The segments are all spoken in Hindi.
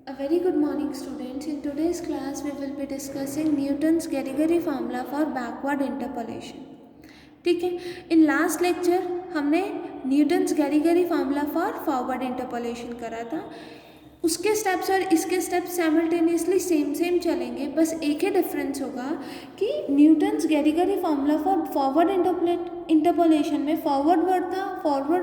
A very good morning, students. In today's class, we will be discussing Newton's Gerigeri formula for backward interpolation. ठीक है. इन लास्ट लेक्चर हमने Newton's Gregory formula for forward interpolation करा था. उसके स्टेप्स और इसके स्टेप्स साइमल्टेनियसली सेम चलेंगे. बस एक ही डिफरेंस होगा कि Newton's Gregory formula for forward interpolation में फॉरवर्ड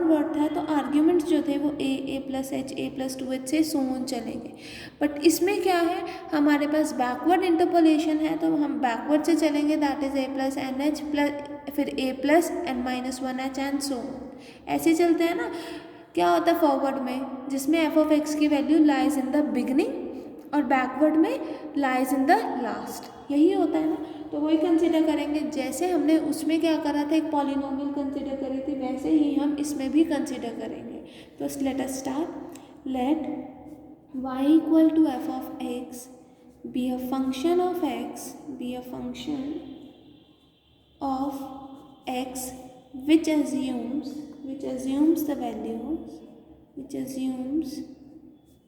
वर्ड था तो आर्ग्यूमेंट्स जो थे वो a plus h a plus 2h से सो ऑन चलेंगे. बट इसमें क्या है, हमारे पास बैकवर्ड इंटरपोलेशन है तो हम बैकवर्ड से चलेंगे, that is a plus N H plus फिर a plus N minus 1h and so on. ऐसे चलते हैं ना. क्या होता है फॉरवर्ड में, जिसमें एफ ऑफ एक्स की value lies in the beginning और बैकवर्ड में लाइज इन द लास्ट, यही होता है ना. तो वही कंसिडर करेंगे. जैसे हमने उसमें क्या करा था, एक पॉलिनोमियल कंसिडर करी थी, वैसे ही हम इसमें भी कंसिडर करेंगे. तो let us start. Let y equal to f of x be a function of x of x which assumes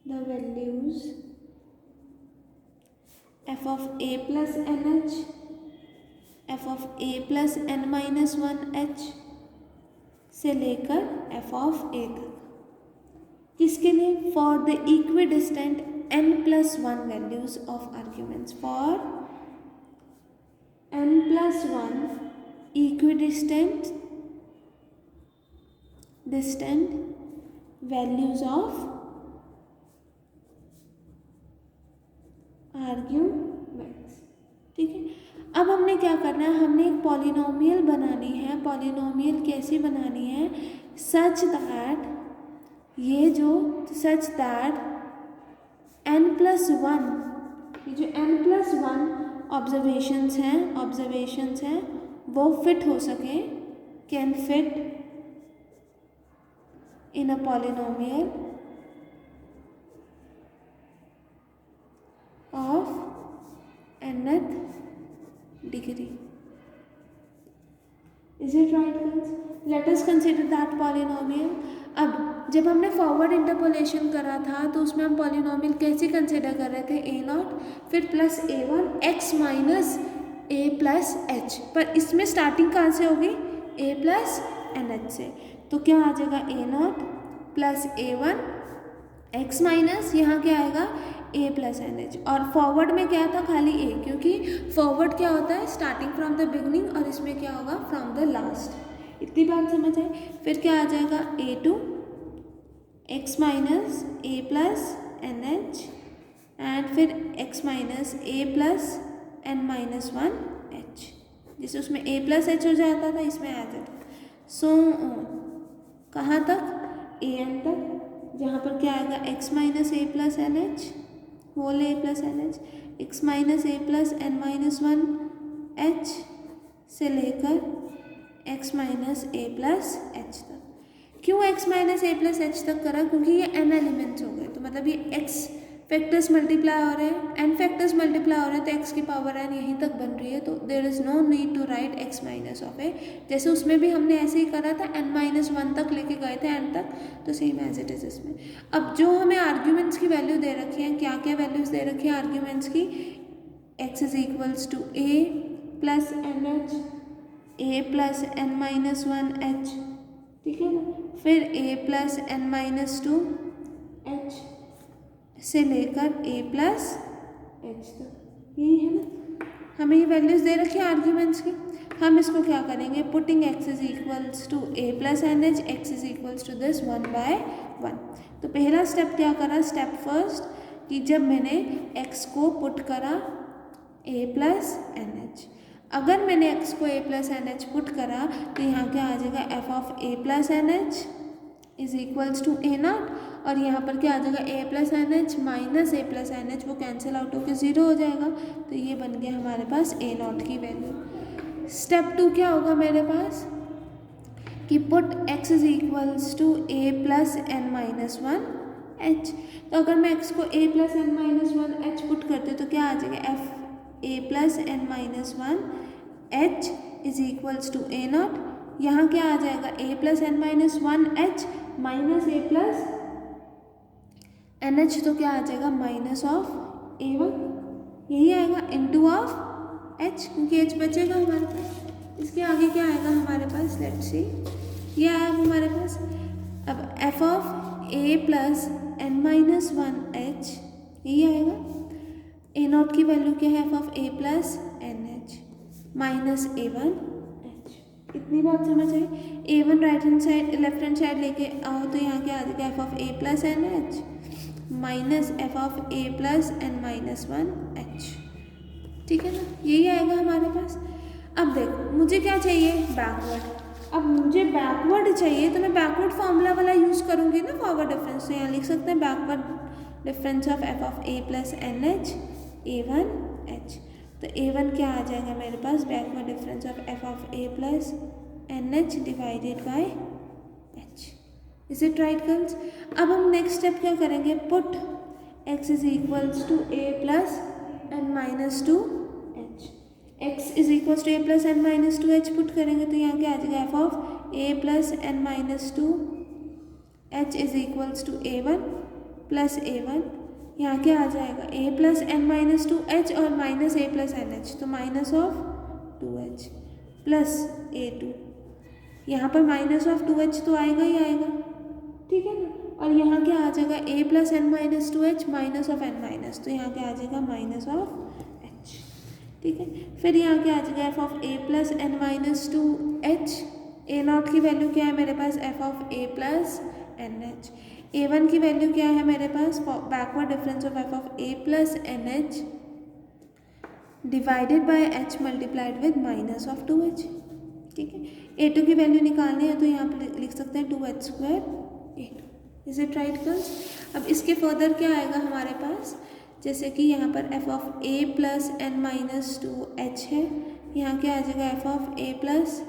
the values f of a plus nh, f of a plus n minus 1h से लेकर f of a तक. किसके लिए? For the equidistant n plus 1 values of arguments. For n plus 1 equidistant values of arguments. ठीक है. अब हमने क्या करना है, हमने एक पॉलिनोमियल बनानी है. पॉलिनोमियल कैसी बनानी है? सच दैट n plus 1, ये जो n plus 1 ऑब्जर्वेशंस हैं वो फिट हो सके, can fit in a polynomial of nth degree. Is it right girls? Let us consider that polynomial. अब जब हमने फॉरवर्ड इंटरपोलेशन करा था तो उसमें हम पॉलिनोमियल कैसे कंसिडर कर रहे थे? a नॉट फिर plus a1 x minus a plus h. पर इसमें स्टार्टिंग कहाँ से होगी? a प्लस एन एच से. तो क्या आ जाएगा? a naught plus a1 x minus यहाँ क्या आएगा? a plus N h. और फॉरवर्ड में क्या था? खाली a, क्योंकि फॉरवर्ड क्या होता है? स्टार्टिंग फ्रॉम द बिगनिंग, और इसमें क्या होगा? From the last. इतनी बात समझ आए? फिर क्या आ जाएगा? a2 x minus a plus N h and फिर x minus a plus n minus 1h. जैसे उसमें a प्लस h हो जाता था, इसमें आ जाता. सो कहाँ तक? a n तक, जहाँ पर क्या आएगा? x minus a plus N H whole a plus N h, x minus a plus n minus 1h से लेकर x minus a plus h तक. क्यों x minus a plus h तक करा? क्योंकि ये n एलिमेंट्स हो गए, तो मतलब ये x फैक्टर्स मल्टीप्लाई हो रहे हैं, n फैक्टर्स मल्टीप्लाई हो रहे हैं, तो x की पावर n यहीं तक बन रही है. तो there is no need to write x minus of a. जैसे उसमें भी हमने ऐसे ही करा था, n माइनस 1 तक लेके गए थे n तक, तो सेम एज इट इज़ इसमें. अब जो हमें आर्ग्यूमेंट्स की वैल्यू दे रखी है, क्या क्या वैल्यूज़ दे रखी है आर्ग्यूमेंट्स की? x is equals to a plus N h, a plus N minus 1h, ठीक है ना. फिर a plus N minus 2h से लेकर a प्लस h तक. यही है ना. हमें ये वैल्यूज़ दे रखी है आर्ग्यूमेंट्स की. हम इसको क्या करेंगे? Putting x is equals to a plus N H, x is equals to this 1/1. तो पहला स्टेप क्या करा? स्टेप फर्स्ट, कि जब मैंने x को पुट करा a प्लस एन एच. अगर मैंने x को a plus N h put करा तो यहाँ क्या आ जाएगा? f of a plus N h is equals to a naught, और यहाँ पर क्या आ जाएगा? a plus N h minus a plus N h, वो कैंसिल आउट होकर 0 हो जाएगा. तो ये बन गया हमारे पास a नॉट की वैल्यू. स्टेप 2 क्या होगा मेरे पास? कि put x is equals to a plus N minus 1h. तो अगर मैं x को a plus N minus 1h put करते तो क्या आ जाएगा? f a plus N minus 1h is equals to a naught. यहाँ क्या आ जाएगा? a plus N minus 1h minus a plus, NH तो क्या आ जाएगा माइनस ऑफ A1, यही आएगा इनटू ऑफ H, क्योंकि H बचेगा हमारे पास। इसके आगे क्या आएगा हमारे पास, लेट्स सी, ये आया हमारे पास। अब f of A plus n minus 1H, यही आएगा। A0 की वैल्यू क्या है, f of A plus NH minus A1H। इतनी बात समझ आई। A1 right hand side left hand side लेके आओ तो यहाँ क्या आ जाएगा, f of A plus NH minus f of A plus n minus 1H, ठीक है ना, यही आएगा हमारे पास। अब देखो मुझे क्या चाहिए, बैकवर्ड। अब मुझे बैकवर्ड चाहिए तो मैं बैकवर्ड फॉर्मूला वाला यूज़ करूँगी ना, फॉरवर्ड डिफरेंस। तो यहाँ लिख सकते हैं backward difference of f of A plus NH A1H। तो A1 क्या आ जाएगा मेरे पास, backward difference of f of A plus NH divided by H। Is it right girls? अब हम नेक्स्ट स्टेप क्या करेंगे, put x is equals to A plus n minus 2H। x is equals to A plus n minus 2H put करेंगे तो यहाँ क्या आ जाएगा, f of A plus n minus 2H is equals to A1 plus A1। यहाँ क्या आ जाएगा, A plus n minus 2H और माइनस A प्लस NH, तो minus of 2H plus A2। यहाँ पर माइनस ऑफ 2H तो आएगा ही आएगा, ठीक है ना। और यहाँ क्या आ जाएगा, A plus n minus 2H minus of n minus, तो यहाँ क्या आ जाएगा माइनस ऑफ H, ठीक है। फिर यहाँ क्या आ जाएगा, f of A plus n minus 2H। A0 की वैल्यू क्या है मेरे पास, f of A plus NH। A1 की वैल्यू क्या है मेरे पास, backward difference of f of A plus NH divided by H multiplied with minus of 2H, ठीक है। A2 की वैल्यू निकालनी है तो यहाँ पर लिख सकते हैं 2H square A2। Is it right girls? अब इसके फर्दर क्या आएगा हमारे पास, जैसे कि यहाँ पर f of A plus n minus 2H है, यहाँ क्या आ जाएगा f of A plus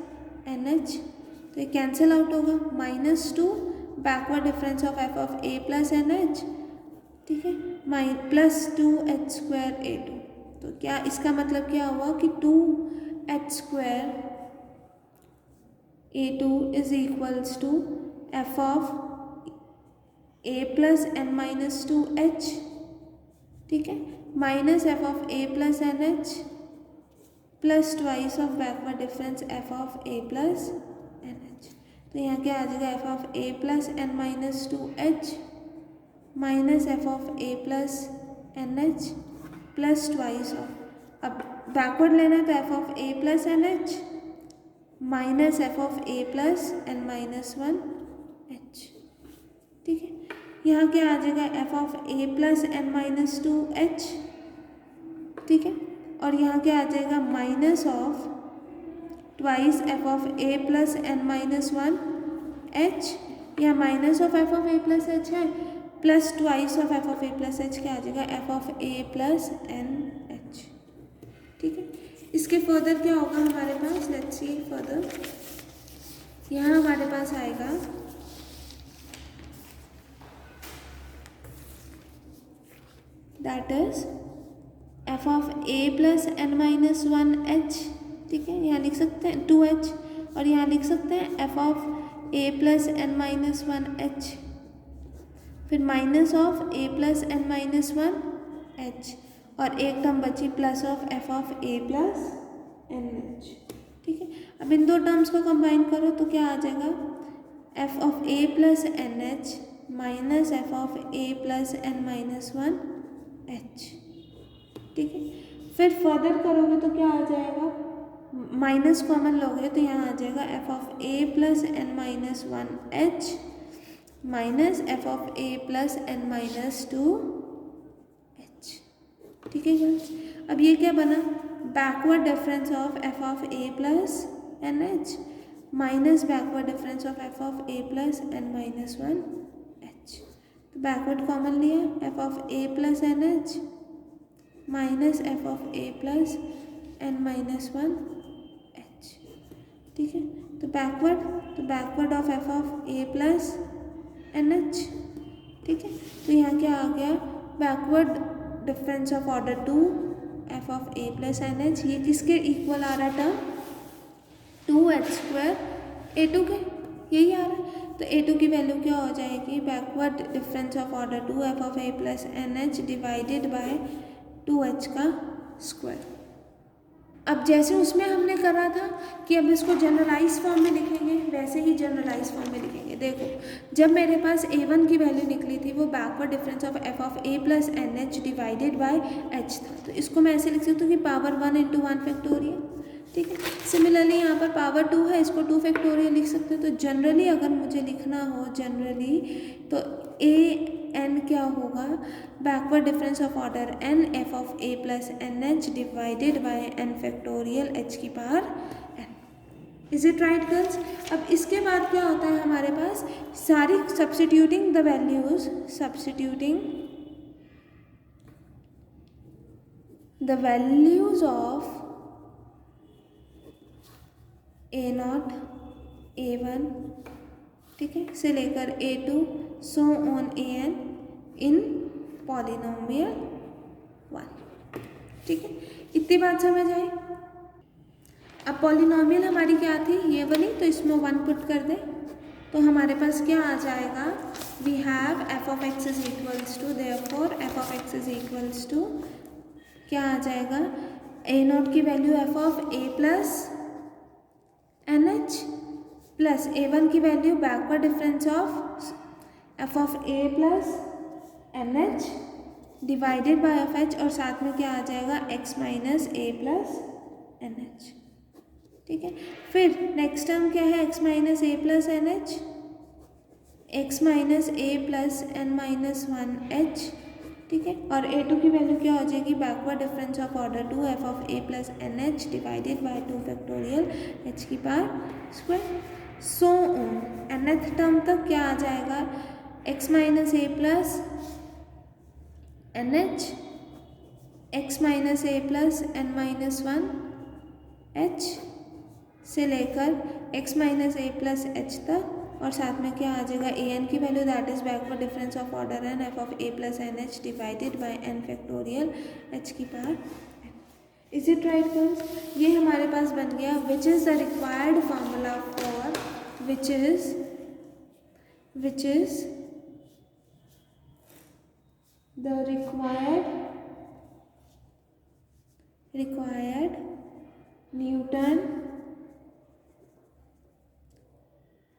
NH, तो ये कैंसिल आउट होगा, minus 2 backward difference of f of A plus NH, ठीक है, प्लस 2H स्क्वायर A2। तो क्या इसका मतलब क्या हुआ कि 2H square A2 is equals to f of A plus n minus 2H, ठीक है, minus f of A plus NH plus twice of backward difference f of A plus NH। तो यहाँ क्या आ जाएगा, f of A plus n minus 2H minus f of A plus NH plus twice of, अब बैकवर्ड लेना है तो f of A plus NH minus f of A plus n minus 1H, ठीक है। यहाँ क्या आ जाएगा, f of A plus n minus 2H, ठीक है, और यहाँ क्या आ जाएगा minus of twice f of A plus n minus 1H, यहाँ minus of f of A plus H है, plus twice of f of A plus H क्या आ जाएगा, f of A plus NH, ठीक है। इसके फर्दर क्या होगा हमारे पास, लेट्स सी फर्दर। यहाँ हमारे पास आएगा that is f of A plus n minus 1H, ठीक है, यहाँ लिख सकते हैं 2H, और यहाँ लिख सकते हैं f of A plus n minus 1H, फिर minus of A plus n minus 1H, और एक टर्म बची plus of f of A plus NH, ठीक है। अब इन दो टर्म्स को कंबाइन करो तो क्या आ जाएगा, f of A plus NH minus f of A plus n minus 1H, ठीक है। फिर फर्दर करोगे तो क्या आ जाएगा, माइनस कॉमन लोगे तो यहाँ आ जाएगा f of A plus n minus 1H minus f of A plus n minus 2H, ठीक है गर्ल्स। अब ये क्या बना, backward difference of f of A plus NH minus backward difference of f of A plus n minus 1H। तो बैकवर्ड कॉमन लिया, f of A plus NH minus f of A plus n minus 1H, ठीक है। तो backward of f of A plus NH, ठीक है। तो यहाँ क्या आ गया, backward difference of order 2 f of A plus NH, ये किसके इक्वल आ रहा है टर्म, 2H स्क्वायर A2 के, यही आ रहा है। तो तो A2 की वैल्यू क्या हो जाएगी, backward difference of order 2 F of A plus N H divided by 2h का स्क्वायर। अब जैसे उसमें हमने करा था कि अब इसको जनरलाइज फॉर्म में लिखेंगे, वैसे ही जनरलाइज फॉर्म में लिखेंगे। देखो जब मेरे पास A1 की वैल्यू निकली थी वो backward difference of f of A plus N H divided by h था, तो इसको मैं ऐसे लिख सकती हूँ कि पावर 1 इंटू 1 फैक्टोरियल। ठीक है, सिमिलरली यहाँ पर पावर 2 है, इसको 2 फैक्टोरियल लिख सकते हैं। तो जनरली अगर मुझे लिखना हो जनरली तो an क्या होगा, backward difference of order n F of a plus N H divided by n factorial h की power n। Is it right girls? अब इसके बाद क्या होता है हमारे पास, सारी substituting the values, substituting the values of A0 A1 ठीक है से लेकर A2 so on an in polynomial 1। ठीक है, इतनी बात समझ आई। अब पॉलिनोमियल हमारी क्या थी, ये वाली, तो इसमें 1 पुट कर दे तो हमारे पास क्या आ जाएगा, we have f of x is equals to, therefore f of x is equals to क्या आ जाएगा, A0 की value f of A plus N H plus A1 की value backward difference of f of A plus N H divided by f h, और साथ में क्या आ जाएगा x माइनस ए प्लस एन एच। ठीक है, फिर नेक्स्ट टर्म क्या है, x माइनस ए plus N H, x minus ए प्लस एन माइनस 1h। ठीक है, और A2 की वैल्यू क्या हो जाएगी, backward difference of order 2 F of A plus N H divided by 2 factorial h की power square. So on nth term तक क्या आ जाएगा, x माइनस ए plus N H, x minus ए प्लस एन माइनस 1h से लेकर x माइनस ए प्लस एच तक, और साथ में क्या आ जाएगा, an की value that is backward difference of order n F of A plus N H divided by n factorial h की power n। Is it right girls? ये हमारे पास बन गया which is the required formula for which is the required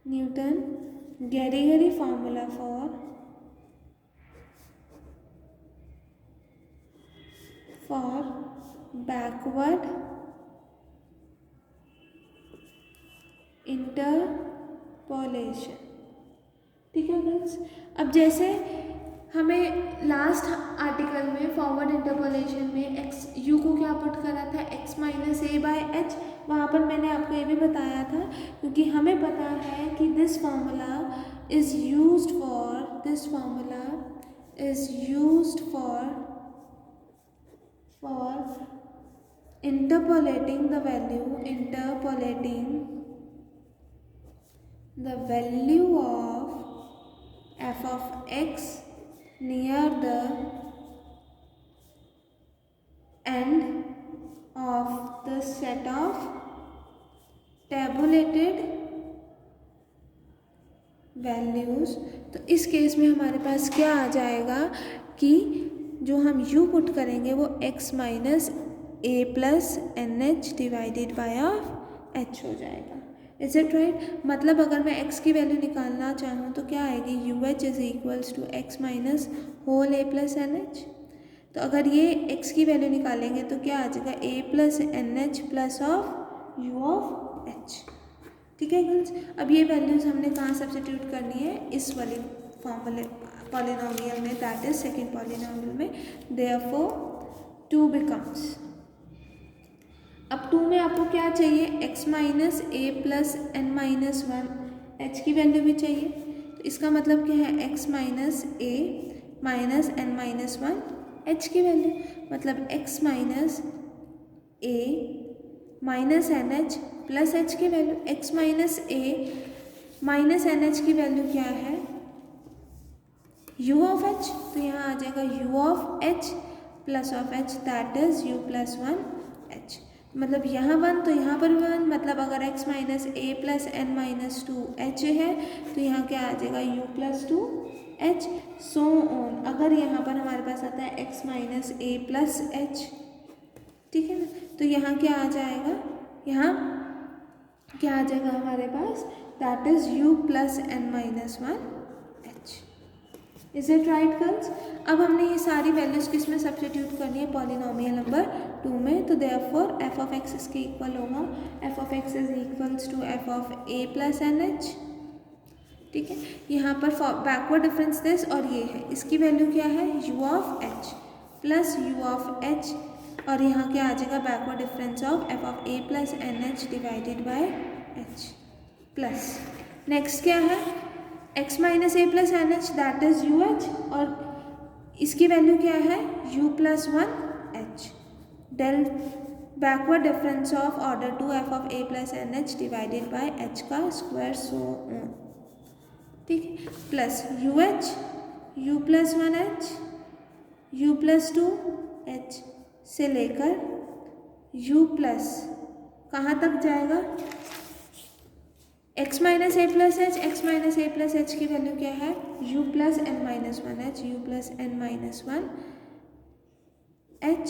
Newton-Gary formula for backward interpolation. ठीक है गर्ल्स, अब जैसे हमें लास्ट आर्टिकल में फॉरवर्ड इंटरपोलेशन में एक्स यू को क्या पुट करा था, x minus a by h, वहाँ पर मैंने आपको ये भी बताया था क्योंकि हमें पता है कि this formula is used for interpolating the value of f of x near the end of the set of tabulated values। तो इस केस में हमारे पास क्या आ जाएगा कि जो हम u पुट करेंगे वो x minus A plus N H divided by of h हो जाएगा। Is it right? मतलब अगर मैं x की वैल्यू निकालना चाहूँ तो क्या आएगी, u h is equals to x minus whole a plus N h. तो अगर ये x की वैल्यू निकालेंगे तो क्या आ जाएगा, A plus N H plus of U of H. ठीक है गर्ल्स, अब ये वैल्यूज़ हमने कहाँ सब्स्टिट्यूट करनी है, इस वाली फॉर्मूले पॉलिनोमियल में, दैट इज सेकेंड पॉलिनोमियल में। देयरफॉर 2 बिकम्स, अब 2 में आपको क्या चाहिए, x माइनस ए प्लस एन माइनस 1h की वैल्यू भी चाहिए। तो इसका मतलब क्या है, x minus A minus N minus 1h की वैल्यू, मतलब x minus A minus N H plus H की value. x minus A minus N H की वैल्यू क्या है, u ऑफ h, तो यहाँ आ जाएगा u of h plus of h that is u plus 1h। मतलब यहाँ 1 तो यहाँ पर 1, मतलब अगर x माइनस ए प्लस एन माइनस 2h है तो यहाँ क्या आ जाएगा u plus 2h, so on. अगर यहाँ पर हमारे पास आता है x माइनस ए प्लस एच, ठीक है ना, तो यहाँ क्या आ जाएगा, यहाँ क्या आ जाएगा हमारे पास, that is u plus N minus 1h। Is it right girls? अब हमने ये सारी वैल्यूज किस में सब्स्टिट्यूट करनी है, पॉलिनोमियल नंबर 2 में। तो देयरफॉर एफ ऑफ एक्स इसके इक्वल होगा, f of x is equals to f of A plus N H, ठीक है। यहाँ पर बैकवर्ड डिफरेंस दिस और ये है, इसकी वैल्यू क्या है, u of h plus u of h, और यहाँ क्या आ जाएगा, backward difference of f of A plus N H divided by h plus next क्या है, x minus A plus N h that is u h, और इसकी वैल्यू क्या है, u plus 1h, del backward difference of order 2 F of A plus N H divided by h का स्क्वायर, सो ऑन, ठीक है, plus u h, u plus 1h, u plus 2h से लेकर u प्लस कहाँ तक जाएगा, x माइनस ए प्लस एच, एक्स माइनस ए प्लस एच की वैल्यू क्या है, u plus N minus 1h, u plus N minus 1h,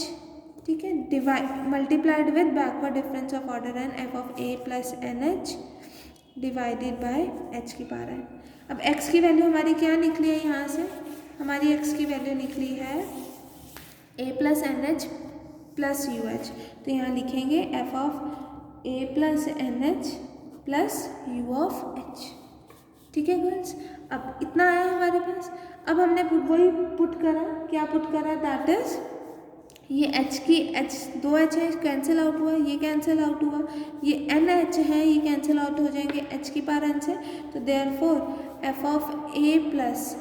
ठीक है, divide multiplied with backward difference of order n f of A plus N H divided by h की पावर एन। अब x की वैल्यू हमारी क्या निकली है, यहाँ से हमारी x की वैल्यू निकली है a plus N H plus u h, तो यहाँ लिखेंगे f of A plus N H plus u of H, ठीक है गर्ल्स। अब इतना आया हमारे पास, अब हमने वही पुट करा, क्या पुट करा, दैट इज ये h की h 2h है, कैंसिल आउट हुआ, ये कैंसिल आउट हुआ, ये NH है, ये कैंसिल आउट हो जाएंगे h की पावर n से, तो therefore f of a plus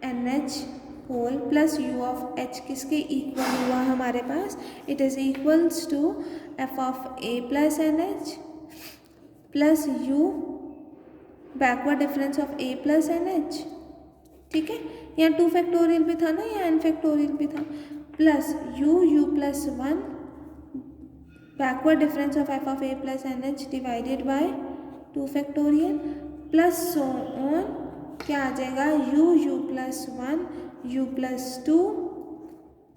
N H whole plus u of h किसके इक्वल हुआ हमारे पास, it is equals to f of a plus N H plus u backward difference of a plus N H, ठीक है, यहाँ 2 फैक्टोरियल भी था ना, यहाँ n फैक्टोरियल भी था, plus u plus 1 backward difference of f of a plus N H divided by 2 factorial plus so on, क्या आ जाएगा, u प्लस 1, u प्लस 2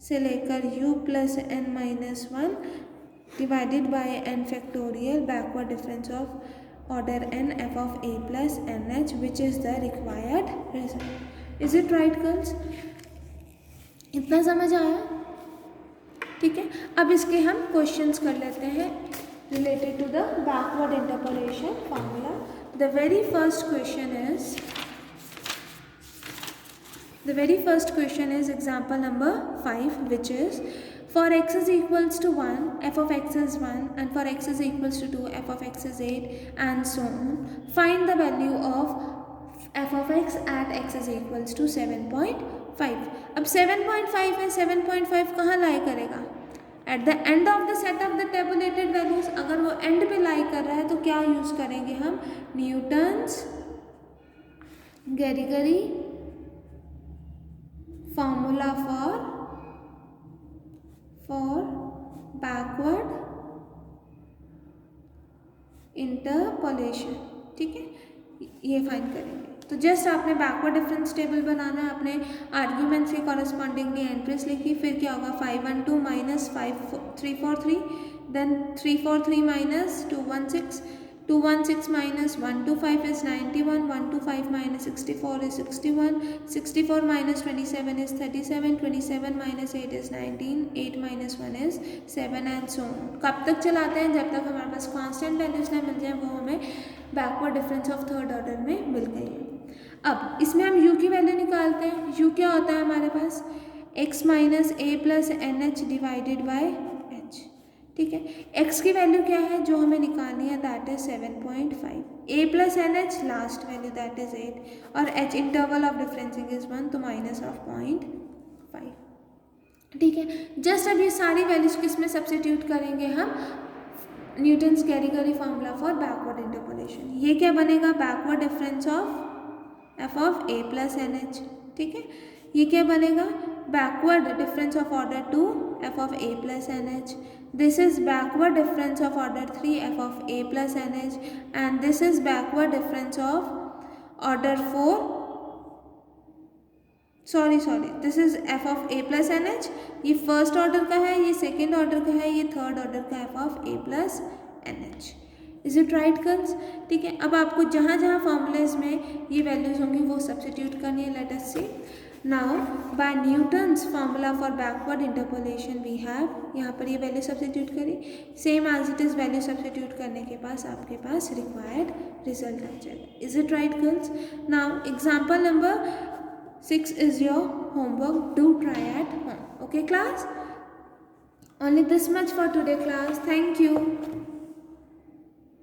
से लेकर u plus n minus 1 divided by n factorial backward difference of order n f of a plus N h which is the required result. Is it right girls? इतना समझ आया, ठीक है। अब इसके हम क्वेश्चंस कर लेते हैं related to the backward interpolation formula. The very first question is example number 5 which is for x is equals to 1 f of x is 1 and for x is equals to 2 f of x is 8 and so on. Find the value of f of x at x is equals to 7.5. अब 7.5 है, 7.5 कहाँ लाई करेगा, at the end of the set of the tabulated values. अगर वो एंड पे लाई कर रहा है तो क्या यूज करेंगे हम, Newton's Gregory formula for backward interpolation, ठीक है, ये फाइंड करेंगे। तो जस्ट आपने बैकवर्ड डिफरेंस टेबल बनाना है, आपने आर्ग्यूमेंट्स के कॉरेस्पॉन्डिंगली एंट्रीज लिखी, फिर क्या होगा 512 minus 5343, then 343 minus 216, 216 minus 125 is 91, 125 minus 64 is 61, 64 minus 27 is 37, 27 minus 8 is 19, 8 minus 1 is 7 and so on। कब तक चलाते हैं, जब तक हमारे पास कांस्टेंट वैल्यूज ना मिल जाए, वो हमें backward difference of third order में मिल गई है। अब इसमें हम u की वैल्यू निकालते हैं। u क्या होता है हमारे पास, x minus A plus N H divided by h, ठीक है। x की वैल्यू क्या है जो हमें निकालनी है, that is 7.5, a plus N h last value that is 8 और h interval of differencing is 1 तो माइनस ऑफ 0.5, ठीक है। जस्ट अब ये सारी वैल्यूज किस में सब्स्टिट्यूट करेंगे हम, Newton's Gregory formula for backward interpolation. ये क्या बनेगा, backward difference of f of a plus N H, ठीक है। ये क्या बनेगा, backward difference of order 2 f of a plus nh. This is backward difference of order 3 f of a plus nh, and this is backward difference of order 4, sorry this is f of a plus nh. ये फर्स्ट ऑर्डर का है, ये सेकेंड ऑर्डर का है, ये थर्ड ऑर्डर का f of a plus nh. Is it right girls? ठीक है, अब आपको जहाँ जहाँ फॉर्मूलेज में ये वैल्यूज होंगी वो सब्सटीट्यूट करनी है. Let us see. Now by Newton's formula for backward interpolation we have, यहाँ पर ये वैल्यू सब्सटीट्यूट करी, same as it is value substitute करने के पास आपके पास रिक्वायर्ड रिजल्ट आ जाएगा. Is it right girls? Now example number 6 is your homework. Do try at home. Okay class? Only this much for today class. Thank you.